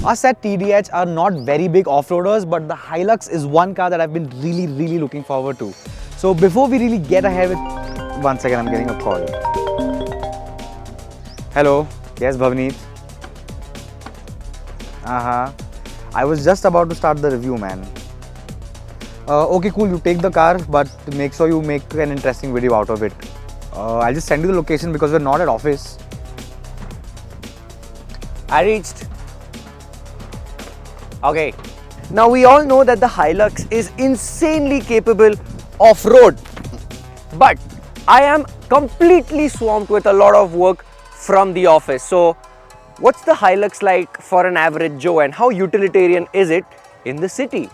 Us at TDH are not very big off-roaders, but the Hilux is one car that I've been really looking forward to. So before we really get ahead with... One second, I'm getting a call. Hello. Yes, Bhavneet. I was just about to start the review, man. Okay, cool. You take the car, but make sure you make an interesting video out of it. I'll just send you the location because we're not at office. I reached. Okay. Now we all know that the Hilux is insanely capable off-road. But I am completely swamped with a lot of work from the office. So what's the Hilux like for an average Joe and how utilitarian is it in the city?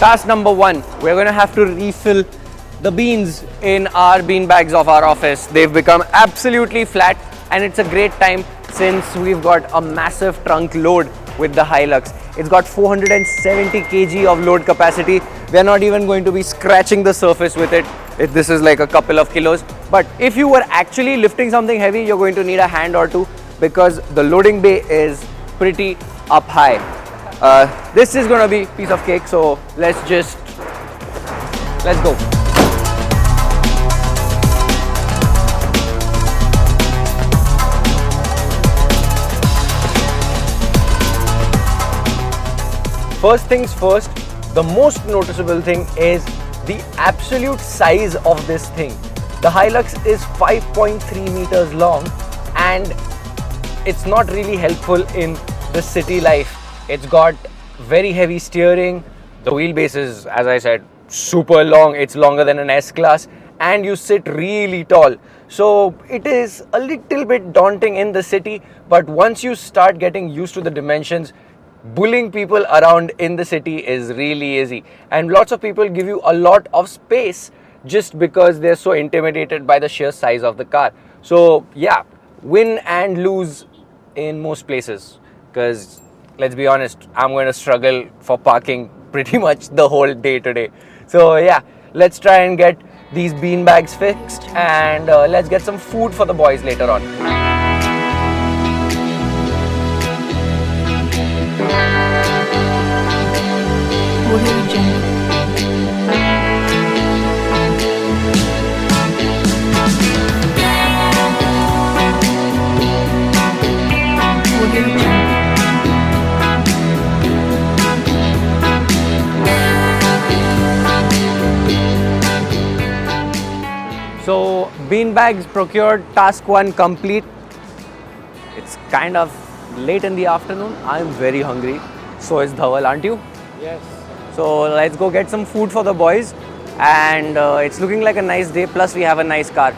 Task number 1, we're going to have to refill the beans in our bean bags of our office. They've become absolutely flat and it's a great time since we've got a massive trunk load with the Hilux. It's got 470 kg of load capacity. We're not even going to be scratching the surface with it. This is like a couple of kilos. But if you were actually lifting something heavy, you're going to need a hand or two because the loading bay is pretty up high. This is going to be a piece of cake, so let's go. First things first, the most noticeable thing is the absolute size of this thing. The Hilux is 5.3 meters long and it's not really helpful in the city life. It's got very heavy steering. The wheelbase is, as I said, super long. It's longer than an S-Class and you sit really tall. So it is a little bit daunting in the city, but once you start getting used to the dimensions, bullying people around in the city is really easy. And lots of people give you a lot of space just because they're so intimidated by the sheer size of the car. So yeah, win and lose in most places because let's be honest, I'm going to struggle for parking pretty much the whole day today. So yeah, let's try and get these bean bags fixed and let's get some food for the boys later on. So bean bags procured, task 1 complete. It's kind of late in the afternoon. I'm very hungry. So is Dhaval, aren't you? Yes. So let's go get some food for the boys. And it's looking like a nice day. Plus we have a nice car.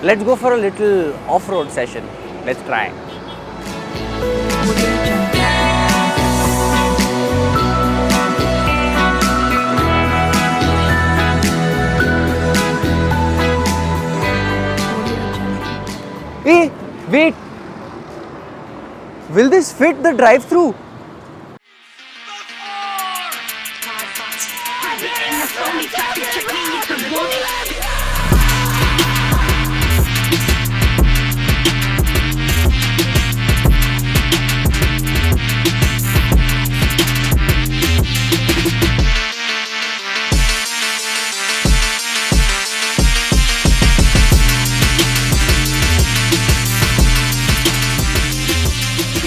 Let's go for a little off-road session. Let's try. Hey, wait! Will this fit the drive-thru?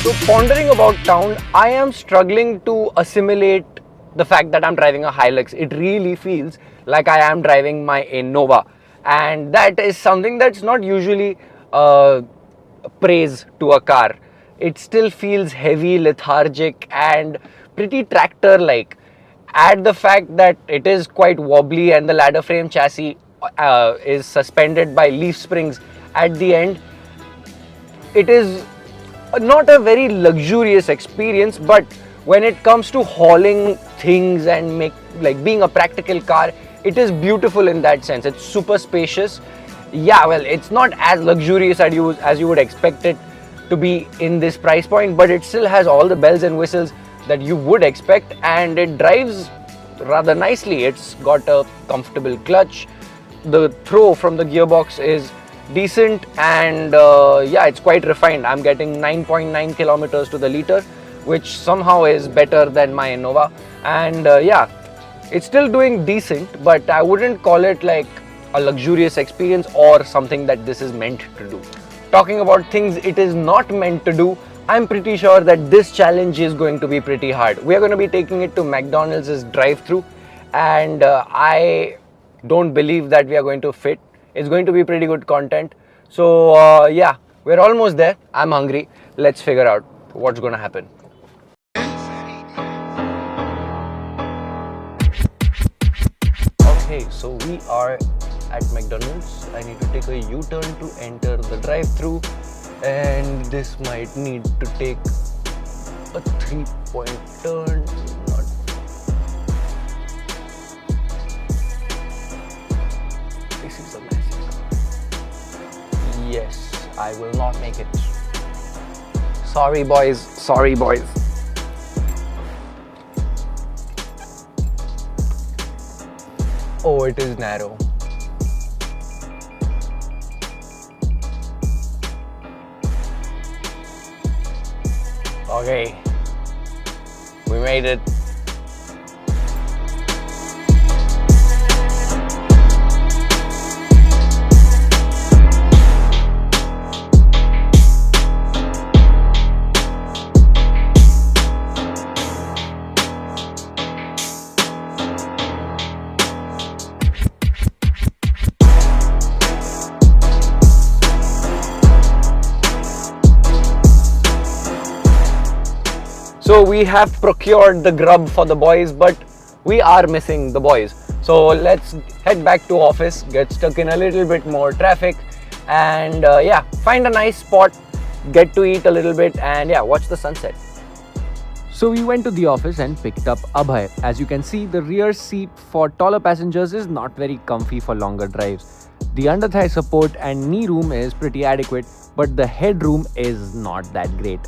So pondering about town, I am struggling to assimilate the fact that I'm driving a Hilux. It really feels like I am driving my Innova, and that is something that's not usually praise to a car. It still feels heavy, lethargic and pretty tractor-like. Add the fact that it is quite wobbly and the ladder frame chassis is suspended by leaf springs at the end. It is not a very luxurious experience, but when it comes to hauling things and being a practical car, it is beautiful in that sense. It's super spacious yeah, well, it's not as luxurious as you would expect it to be in this price point, but it still has all the bells and whistles that you would expect, and it drives rather nicely. It's got a comfortable clutch. The throw from the gearbox is decent, and yeah, it's quite refined. I'm getting 9.9 kilometers to the liter, which somehow is better than my Innova, and yeah, it's still doing decent, but I wouldn't call it like a luxurious experience or something that this is meant to do. Talking about things it is not meant to do, I'm pretty sure that this challenge is going to be pretty hard. We are going to be taking it to McDonald's drive-thru, and I don't believe that we are going to fit. It's going to be pretty good content. So yeah, we're almost there. I'm hungry. Let's figure out what's going to happen. Okay, so we are at McDonald's. I need to take a U-turn to enter the drive-thru, and this might need to take a 3-point turn. This is a massive. Yes, I will not make it. Sorry boys, sorry boys. Oh, it is narrow. Okay, we made it. So we have procured the grub for the boys, but we are missing the boys. So let's head back to office, get stuck in a little bit more traffic, and yeah, find a nice spot, get to eat a little bit, and yeah, watch the sunset. So we went to the office and picked up Abhay. As you can see, the rear seat for taller passengers is not very comfy for longer drives. The under-thigh support and knee room is pretty adequate, but the headroom is not that great.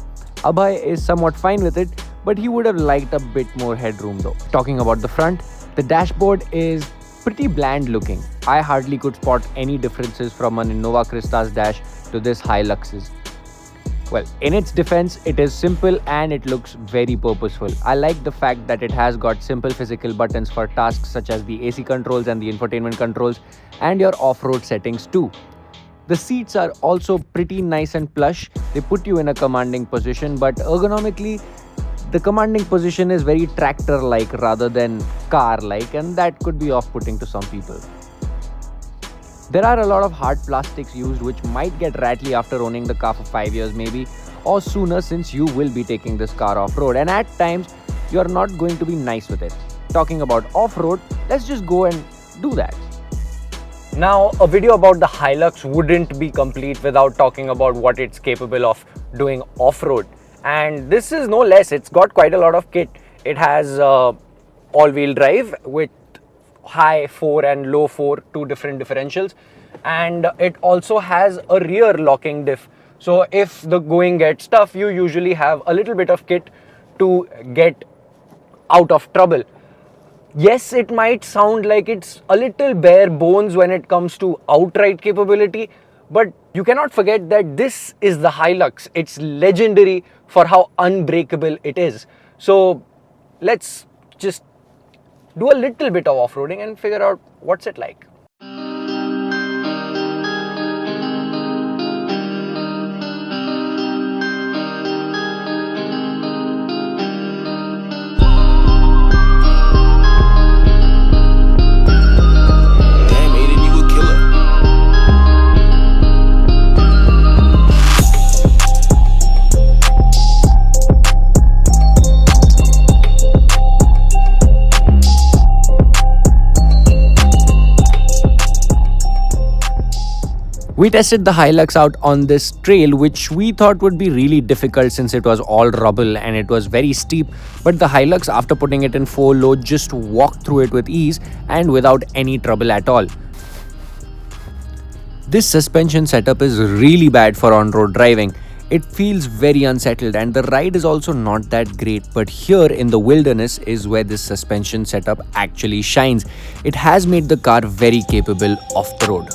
Abhay is somewhat fine with it, but he would have liked a bit more headroom though. Talking about the front, the dashboard is pretty bland looking. I hardly could spot any differences from an Innova Crista's dash to this Hilux's. Well, in its defense, it is simple and it looks very purposeful. I like the fact that it has got simple physical buttons for tasks such as the AC controls and the infotainment controls, and your off-road settings too. The seats are also pretty nice and plush. They put you in a commanding position, but ergonomically, the commanding position is very tractor-like rather than car-like, and that could be off-putting to some people. There are a lot of hard plastics used which might get rattly after owning the car for 5 years maybe, or sooner, since you will be taking this car off-road, and at times, you are not going to be nice with it. Talking about off-road, let's just go and do that. Now, a video about the Hilux wouldn't be complete without talking about what it's capable of doing off-road. And this is no less. It's got quite a lot of kit. It has all-wheel drive with high 4 and low 4, two different differentials. And it also has a rear locking diff. So if the going gets tough, you usually have a little bit of kit to get out of trouble. Yes, it might sound like it's a little bare bones when it comes to outright capability, but you cannot forget that this is the Hilux. It's legendary for how unbreakable it is. So let's just do a little bit of off-roading and figure out what's it like. We tested the Hilux out on this trail, which we thought would be really difficult since it was all rubble and it was very steep, but the Hilux, after putting it in full load, just walked through it with ease and without any trouble at all. This suspension setup is really bad for on-road driving. It feels very unsettled and the ride is also not that great, but here in the wilderness is where this suspension setup actually shines. It has made the car very capable off the road.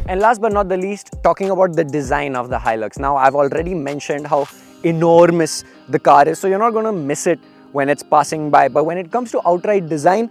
And last but not the least, talking about the design of the Hilux. Now, I've already mentioned how enormous the car is, so you're not going to miss it when it's passing by. But when it comes to outright design,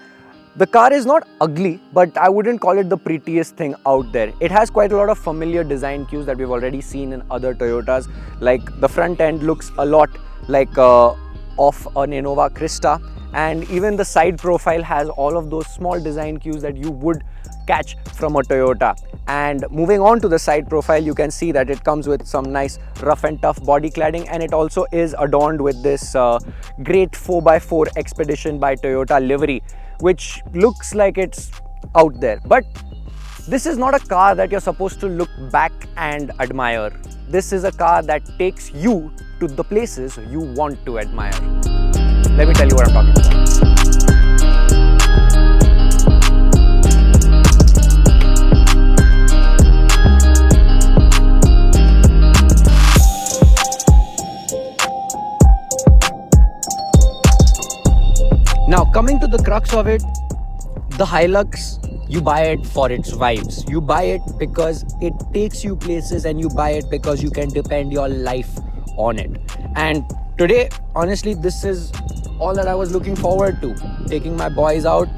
the car is not ugly, but I wouldn't call it the prettiest thing out there. It has quite a lot of familiar design cues that we've already seen in other Toyotas. Like the front end looks a lot like of an Innova Krista, and even the side profile has all of those small design cues that you would catch from a Toyota. And moving on to the side profile, you can see that it comes with some nice rough and tough body cladding, and it also is adorned with this great 4x4 Expedition by Toyota livery, which looks like it's out there. But this is not a car that you're supposed to look back and admire. This is a car that takes you to the places you want to admire. Let me tell you what I'm talking about. Now, coming to the crux of it, the Hilux, you buy it for its vibes. You buy it because it takes you places, and you buy it because you can depend your life on it. And today, honestly, this is all that I was looking forward to. Taking my boys out,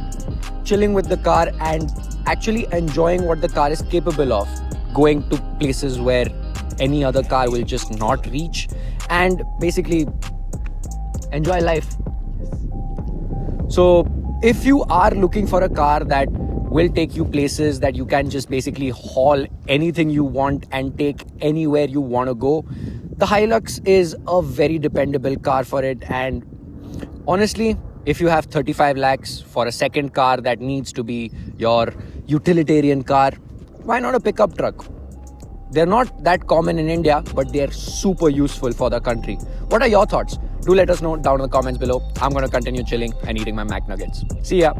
chilling with the car, and actually enjoying what the car is capable of. Going to places where any other car will just not reach, and basically enjoy life. So if you are looking for a car that will take you places, that you can just basically haul anything you want and take anywhere you want to go, the Hilux is a very dependable car for it. And honestly, if you have 35 lakhs for a second car that needs to be your utilitarian car, why not a pickup truck? They're not that common in India, but they're super useful for the country. What are your thoughts? Do let us know down in the comments below. I'm going to continue chilling and eating my Mac Nuggets. See ya.